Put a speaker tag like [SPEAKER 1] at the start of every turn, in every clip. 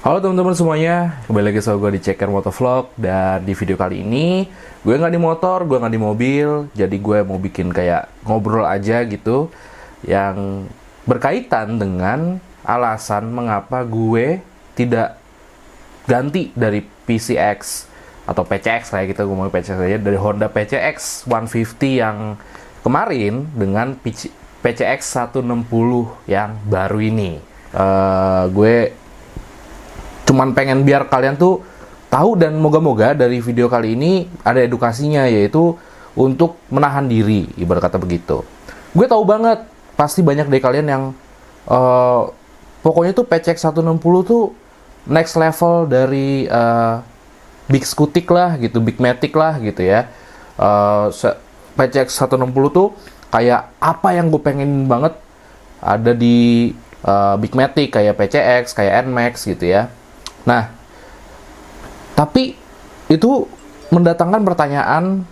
[SPEAKER 1] Halo teman-teman semuanya, kembali lagi sama gue di Ceker Motovlog. Dan di video kali ini, gue nggak di motor, gue nggak di mobil. Jadi gue mau bikin kayak ngobrol aja gitu, yang berkaitan dengan alasan mengapa gue tidak ganti dari PCX atau PCX lah ya, kita ngomong PCX aja, dari Honda PCX 150 yang kemarin dengan PCX 160 yang baru ini. Gue cuman pengen biar kalian tuh tahu, dan moga-moga dari video kali ini ada edukasinya, yaitu untuk menahan diri, ibarat kata begitu. Gue tahu banget pasti banyak dari kalian yang pokoknya tuh PCX 160 tuh next level dari Big Scutic lah gitu, Big Matic lah gitu ya. PCX 160 tuh kayak apa yang gue pengen banget ada di Big Matic, kayak PCX, kayak NMAX gitu ya. Nah, tapi itu mendatangkan pertanyaan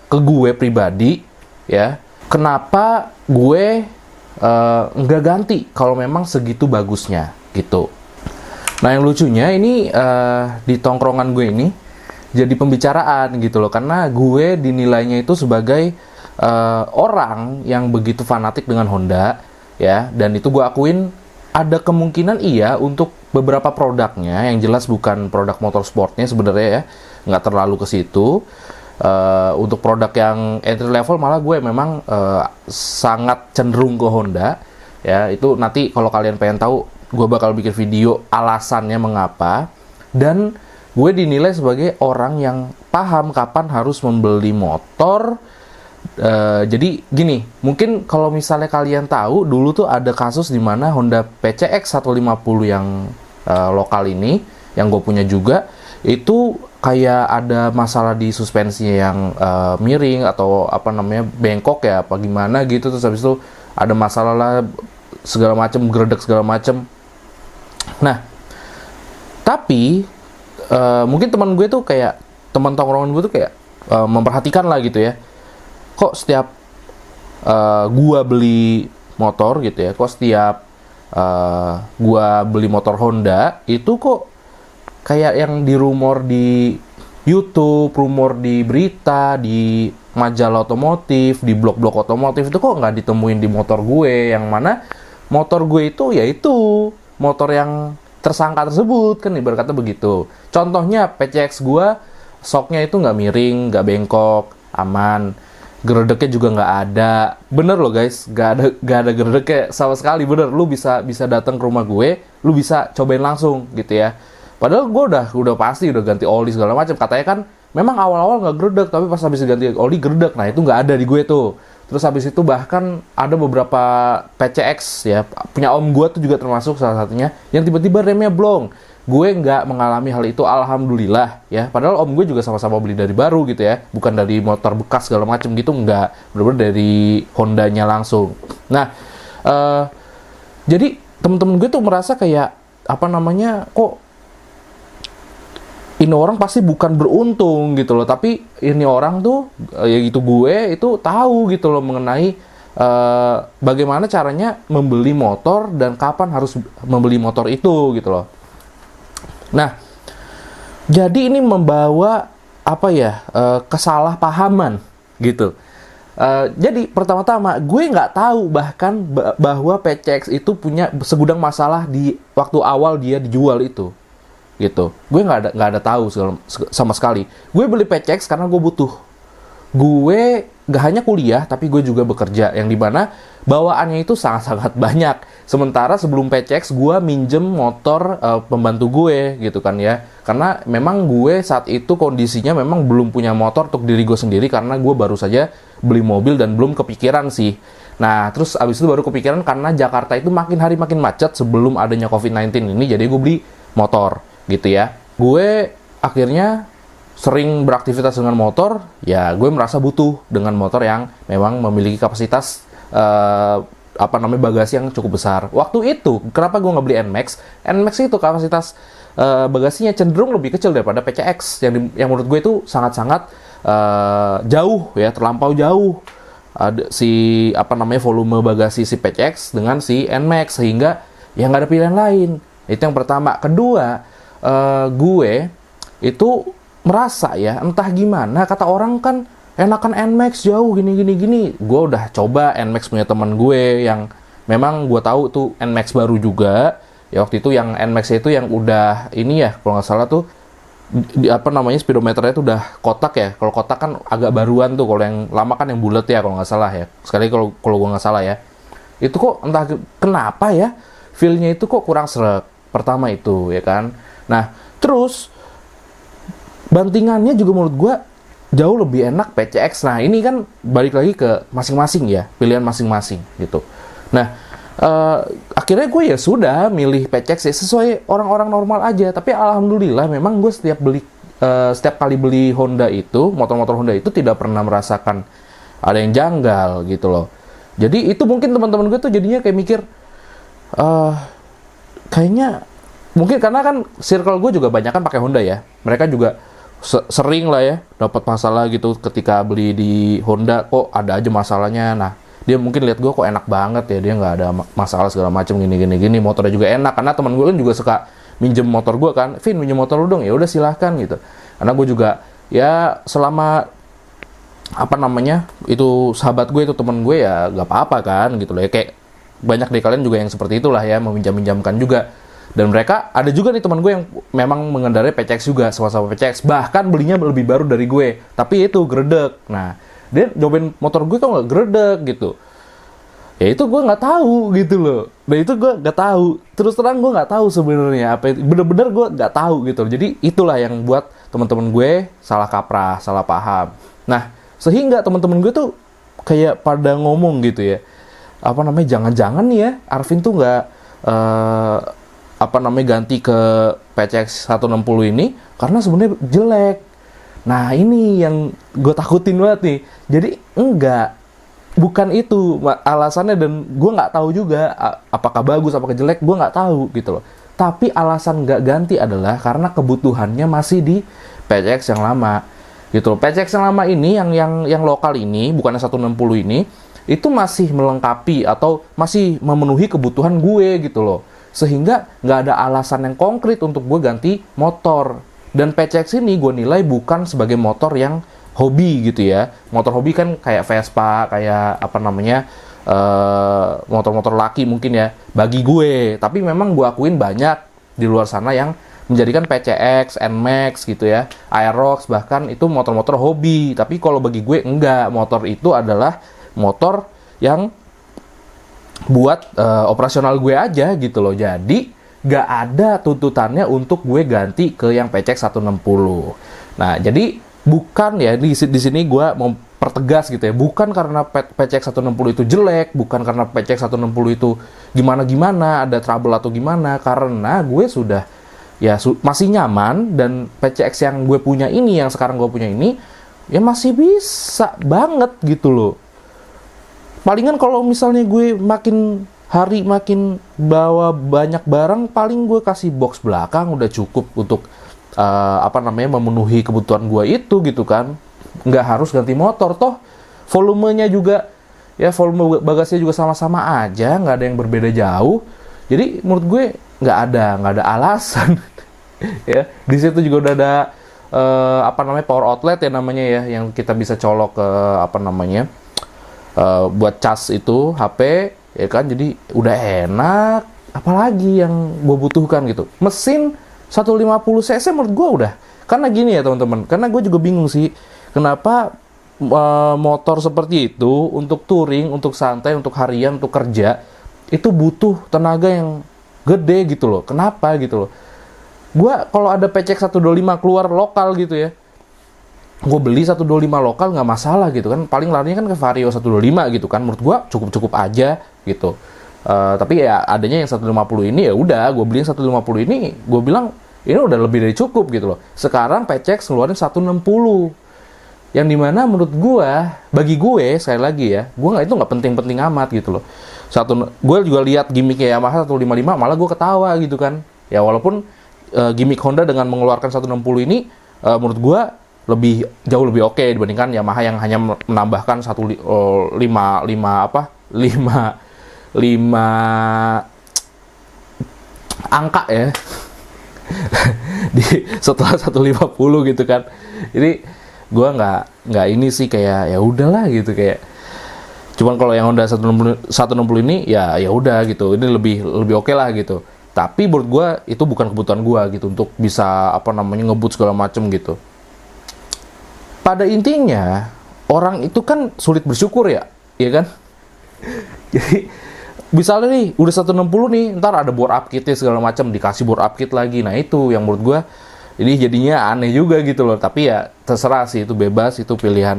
[SPEAKER 1] ke gue pribadi ya, kenapa gue nggak ganti kalau memang segitu bagusnya gitu. Nah, yang lucunya ini di tongkrongan gue ini jadi pembicaraan gitu loh, karena gue dinilainya itu sebagai orang yang begitu fanatik dengan Honda ya, dan itu gue akuin ada kemungkinan iya untuk beberapa produknya, yang jelas bukan produk motorsportnya sebenarnya ya, nggak terlalu ke situ. Untuk produk yang entry level malah gue memang sangat cenderung ke Honda ya. Itu nanti kalau kalian pengen tahu, gue bakal bikin video alasannya mengapa. Dan gue dinilai sebagai orang yang paham kapan harus membeli motor. Jadi gini, mungkin kalau misalnya kalian tahu, dulu tuh ada kasus di mana Honda PCX 150 yang lokal ini, yang gue punya juga, itu kayak ada masalah di suspensinya yang miring atau apa namanya, bengkok ya, apa gimana gitu. Terus habis itu ada masalah lah segala macem, geredek segala macem. Nah, tapi mungkin teman gue tuh kayak, teman tongkrongan gue tuh kayak memperhatikan lah gitu ya, kok setiap gua beli motor gitu ya, kok setiap gua beli motor Honda itu kok kayak yang di rumor di YouTube, rumor di berita, di majalah otomotif, di blog-blog otomotif itu kok nggak ditemuin di motor gue, yang mana motor gue itu yaitu motor yang tersangka tersebut, kan ibarat kata begitu. Contohnya PCX gua, shocknya itu nggak miring, nggak bengkok, aman. Geredeknya juga nggak ada, bener loh guys, nggak ada geredeknya sama sekali, bener. Lu bisa datang ke rumah gue, lu bisa cobain langsung gitu ya. Padahal gue udah pasti udah ganti oli segala macam, katanya kan memang awal-awal nggak geredek, tapi pas habis ganti oli geredek. Nah, itu nggak ada di gue tuh. Terus habis itu bahkan ada beberapa PCX ya, punya om gue tuh juga termasuk salah satunya, yang tiba-tiba remnya blong. Gue nggak mengalami hal itu, alhamdulillah ya. Padahal om gue juga sama-sama beli dari baru gitu ya, bukan dari motor bekas segala macem gitu, nggak, bener-bener dari Hondanya langsung. Nah, jadi temen-temen gue tuh merasa kayak apa namanya, kok ini orang pasti bukan beruntung gitu loh, tapi ini orang tuh ya gitu, gue itu tahu gitu loh mengenai bagaimana caranya membeli motor dan kapan harus membeli motor itu gitu loh. Nah, jadi ini membawa apa ya, kesalahpahaman gitu. Jadi pertama-tama gue nggak tahu bahkan bahwa PCX itu punya segudang masalah di waktu awal dia dijual itu, gitu. Gue nggak ada tahu sama sekali. Gue beli PCX karena gue butuh. Gue gak hanya kuliah, tapi gue juga bekerja, yang dimana bawaannya itu sangat-sangat banyak. Sementara sebelum PCX gue minjem motor pembantu gue gitu kan ya, karena memang gue saat itu kondisinya memang belum punya motor untuk diri gue sendiri, karena gue baru saja beli mobil dan belum kepikiran sih. Nah, terus abis itu baru kepikiran karena Jakarta itu makin hari makin macet sebelum adanya COVID-19 ini, jadi gue beli motor gitu ya. Gue akhirnya sering beraktivitas dengan motor, ya gue merasa butuh dengan motor yang memang memiliki kapasitas bagasi yang cukup besar. Waktu itu, kenapa gue nggak beli NMAX? NMAX itu kapasitas bagasinya cenderung lebih kecil daripada PCX, yang menurut gue itu sangat-sangat jauh ya, terlampau jauh. Volume bagasi si PCX dengan si NMAX, sehingga ya nggak ada pilihan lain. Itu yang pertama. Kedua, gue itu merasa ya, entah gimana, kata orang kan enakan NMAX jauh gini. Gue udah coba NMAX punya teman gue yang memang gue tahu tuh NMAX baru juga. Ya waktu itu yang NMAX itu yang udah ini ya, kalau nggak salah tuh speedometernya tuh udah kotak ya. Kalau kotak kan agak baruan tuh, kalau yang lama kan yang bulat ya kalau nggak salah ya. Sekali kalau gue nggak salah ya. Itu kok entah kenapa ya, feel-nya itu kok kurang sreg. Pertama itu ya kan. Nah, terus bantingannya juga menurut gue jauh lebih enak PCX. Nah, ini kan balik lagi ke masing-masing ya, pilihan masing-masing gitu. Nah, akhirnya gue ya sudah milih PCX ya, sesuai orang-orang normal aja. Tapi alhamdulillah memang gue setiap kali beli Honda itu, motor-motor Honda itu tidak pernah merasakan ada yang janggal gitu loh. Jadi itu mungkin teman-teman gue tuh jadinya kayak mikir, kayaknya mungkin karena kan circle gue juga banyak kan pakai Honda ya. Mereka juga sering lah ya dapat masalah gitu ketika beli di Honda, kok ada aja masalahnya. Nah, dia mungkin lihat gue kok enak banget ya, dia nggak ada masalah segala macam gini, motornya juga enak. Karena teman gue kan juga suka minjem motor gue kan, Vin minjem motor lu dong, ya udah silahkan gitu. Karena gue juga ya selama itu sahabat gue, itu teman gue, ya nggak apa-apa kan gitu loh ya. Kayak banyak dari kalian juga yang seperti itulah ya, meminjam-minjamkan juga. Dan mereka ada juga nih teman gue yang memang mengendarai PCX juga, sama-sama PCX, bahkan belinya lebih baru dari gue, tapi itu gredek. Nah, dia nyobain motor gue kok nggak gredek gitu. Ya itu gue nggak tahu gitu loh. Nah itu gue nggak tahu. Terus terang gue nggak tahu sebenarnya apa itu. Bener-bener gue nggak tahu gitu. Jadi itulah yang buat teman-teman gue salah kaprah, salah paham. Nah sehingga teman-teman gue tuh kayak pada ngomong gitu ya. Jangan-jangan nih ya Arvin tuh nggak ganti ke PCX 160 ini karena sebenarnya jelek. Nah ini yang gue takutin banget nih. Jadi bukan itu alasannya, dan gue nggak tahu juga apakah bagus apakah jelek, gue nggak tahu gitu loh. Tapi alasan nggak ganti adalah karena kebutuhannya masih di PCX yang lama gitu loh. PCX yang lama ini yang lokal ini, bukannya 160 ini, itu masih melengkapi atau masih memenuhi kebutuhan gue gitu loh. Sehingga nggak ada alasan yang konkret untuk gue ganti motor. Dan PCX ini gue nilai bukan sebagai motor yang hobi gitu ya. Motor hobi kan kayak Vespa, kayak motor-motor laki mungkin ya, bagi gue. Tapi memang gue akuin banyak di luar sana yang menjadikan PCX, NMAX gitu ya, Aerox bahkan itu motor-motor hobi. Tapi kalau bagi gue enggak, motor itu adalah motor yang buat operasional gue aja gitu loh. Jadi gak ada tuntutannya untuk gue ganti ke yang PCX 160. Nah, jadi bukan ya, di sini gue mau pertegas gitu ya, bukan karena PCX 160 itu jelek, bukan karena PCX 160 itu gimana-gimana, ada trouble atau gimana, karena gue sudah ya masih nyaman, dan PCX yang gue punya ini, yang sekarang gue punya ini, ya masih bisa banget gitu loh. Palingan kalau misalnya gue makin hari makin bawa banyak barang, paling gue kasih box belakang udah cukup untuk memenuhi kebutuhan gue itu gitu kan. Nggak harus ganti motor, toh volumenya juga ya, volume bagasinya juga sama-sama aja, nggak ada yang berbeda jauh. Jadi menurut gue nggak ada alasan. Ya, di situ juga udah ada power outlet ya namanya ya, yang kita bisa colok ke buat cas itu HP ya kan. Jadi udah enak, apalagi yang gue butuhkan gitu. Mesin 150 cc menurut gue udah. Karena gini ya teman-teman, karena gue juga bingung sih kenapa motor seperti itu untuk touring, untuk santai, untuk harian, untuk kerja itu butuh tenaga yang gede gitu loh. Kenapa gitu loh? Gue kalau ada PCX 125 keluar lokal gitu ya, gue beli 125 lokal nggak masalah gitu kan. Paling larinya kan ke Vario 125 gitu kan. Menurut gue cukup-cukup aja gitu. Tapi ya adanya yang 150 ini, ya udah gue beli yang 150 ini, gue bilang ini udah lebih dari cukup gitu loh. Sekarang PCX ngeluarin 160, yang dimana menurut gue, bagi gue sekali lagi ya, itu nggak penting-penting amat gitu loh. Gue juga lihat gimmicknya Yamaha 155, malah gue ketawa gitu kan. Ya walaupun gimmick Honda dengan mengeluarkan 160 ini menurut gue jauh lebih oke dibandingkan Yamaha yang hanya menambahkan 5 angka ya. Di setelah 150 gitu kan. Jadi gue nggak ini sih, kayak ya udahlah gitu, kayak cuman kalau yang Honda 160 ini ya udah gitu, ini lebih oke lah gitu. Tapi menurut gue itu bukan kebutuhan gue gitu untuk bisa apa namanya ngebut segala macem gitu. Pada intinya orang itu kan sulit bersyukur ya, iya kan? Jadi misalnya nih udah 160 nih, ntar ada bore up kitnya segala macam, dikasih bore up kit lagi. Nah itu yang menurut gue ini jadinya aneh juga gitu loh. Tapi ya terserah sih, itu bebas, itu pilihan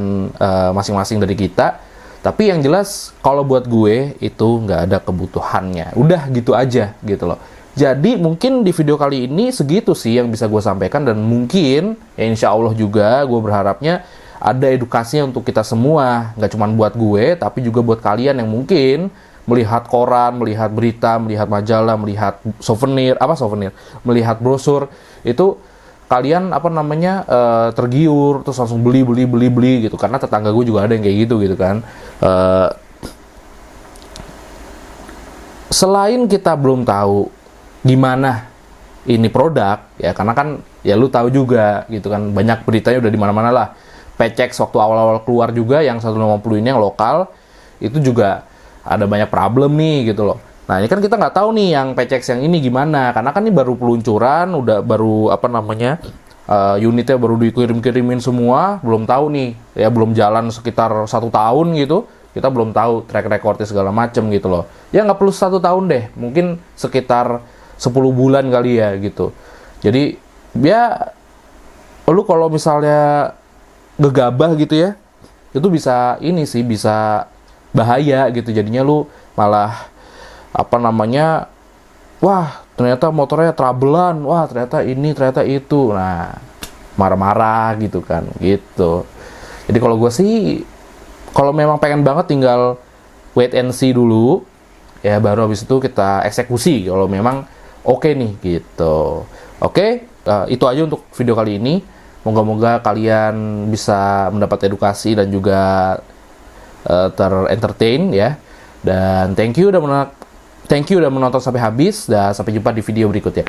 [SPEAKER 1] masing-masing dari kita. Tapi yang jelas kalau buat gue itu nggak ada kebutuhannya. Udah gitu aja gitu loh. Jadi mungkin di video kali ini segitu sih yang bisa gue sampaikan. Dan mungkin ya insya Allah juga gue berharapnya ada edukasinya untuk kita semua. Nggak cuma buat gue, tapi juga buat kalian yang mungkin melihat koran, melihat berita, melihat majalah, melihat souvenir, melihat brosur, itu kalian apa namanya tergiur terus langsung beli gitu, karena tetangga gue juga ada yang kayak gitu kan. Selain kita belum tahu gimana ini produk ya, karena kan ya lu tahu juga gitu kan, banyak beritanya udah di mana-mana lah. PCX waktu awal-awal keluar juga yang 150 ini yang lokal itu juga ada banyak problem nih gitu loh. Nah ini kan kita nggak tahu nih yang PCX yang ini gimana, karena kan ini baru peluncuran, udah baru apa namanya unitnya baru dikirim-kirimin semua, belum tahu nih ya, belum jalan sekitar 1 tahun gitu, kita belum tahu track recordnya segala macem gitu loh. Ya nggak perlu 1 tahun deh, mungkin sekitar 10 bulan kali ya gitu. Jadi ya lu kalau misalnya gegabah gitu ya, itu bisa ini sih, bisa bahaya gitu. Jadinya lu malah apa namanya, wah ternyata motornya troublean, wah ternyata ini ternyata itu, nah marah-marah gitu kan gitu. Jadi kalau gue sih kalau memang pengen banget tinggal wait and see dulu ya, baru habis itu kita eksekusi kalau memang oke nih gitu. Oke, itu aja untuk video kali ini. Moga-moga kalian bisa mendapat edukasi dan juga ter-entertain ya. Dan thank you udah menonton sampai habis, dan sampai jumpa di video berikutnya.